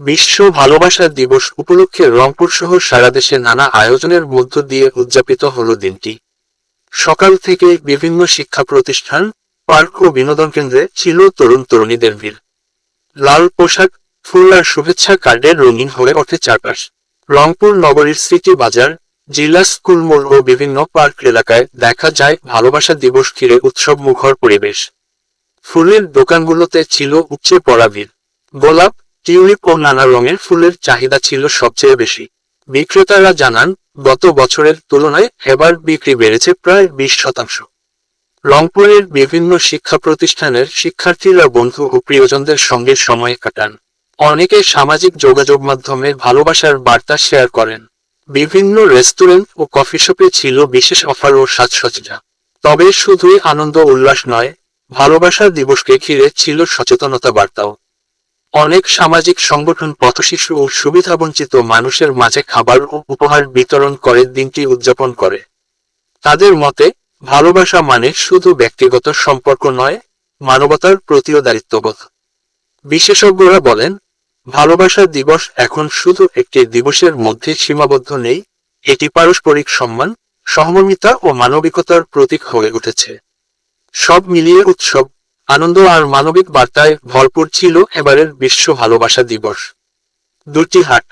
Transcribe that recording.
বিশ্ব ভালোবাসা দিবস উপলক্ষে রংপুর সহ সারা দেশে নানা আয়োজনের মধ্য দিয়ে উদযাপিত হলো দিনটি। সকাল থেকে বিভিন্ন শিক্ষা প্রতিষ্ঠান, পার্ক ও বিনোদন কেন্দ্রে ছিল তরুণ তরুণীদের ভিড়। লাল পোশাক, ফুল আর শুভেচ্ছা কার্ডে রঙিন হয়ে ওঠে চারপাশ। রংপুর নগরীর স্মৃতি বাজার, জিলা স্কুল মোড় ও বিভিন্ন পার্ক এলাকায় দেখা যায় ভালোবাসা দিবস ঘিরে উৎসব মুখর পরিবেশ। ফুলের দোকানগুলোতে ছিল উপচে পড়া ভিড়। গোলাপ, টিউলিপ ও নানা রঙের ফুলের চাহিদা ছিল সবচেয়ে বেশি। বিক্রেতারা জানান, গত বছরের তুলনায় এবার বিক্রি বেড়েছে প্রায় 20%। রংপুরের বিভিন্ন শিক্ষা প্রতিষ্ঠানের শিক্ষার্থীরা বন্ধু ও প্রিয়জনদের সঙ্গে সময় কাটান। অনেকে সামাজিক যোগাযোগ মাধ্যমে ভালোবাসার বার্তা শেয়ার করেন। বিভিন্ন রেস্টুরেন্ট ও কফি শপে ছিল বিশেষ অফার ও সাজসজ্জা। তবে শুধুই আনন্দ উল্লাস নয়, ভালোবাসা দিবসকে ঘিরে ছিল সচেতনতা বার্তাও। অনেক সামাজিক সংগঠন পথশিশু ও সুবিধাবঞ্চিত মানুষের মাঝে খাবার ও উপহার বিতরণ করে দিনটি উদযাপন করে। তাদের মতে, ভালোবাসা মানে শুধু ব্যক্তিগত সম্পর্ক নয়, মানবতার প্রতিও দায়িত্ববোধ। বিশেষজ্ঞরা বলেন, ভালোবাসা দিবস এখন শুধু একটি দিবসের মধ্যে সীমাবদ্ধ নেই, এটি পারস্পরিক সম্মান, সহমর্মিতা ও মানবিকতার প্রতীক হয়ে উঠেছে। সব মিলিয়ে উৎসব, আনন্দ আর মানবিক বার্তায় ভরপুর ছিল এবারের বিশ্ব ভালোবাসা দিবস। দুটি হাট,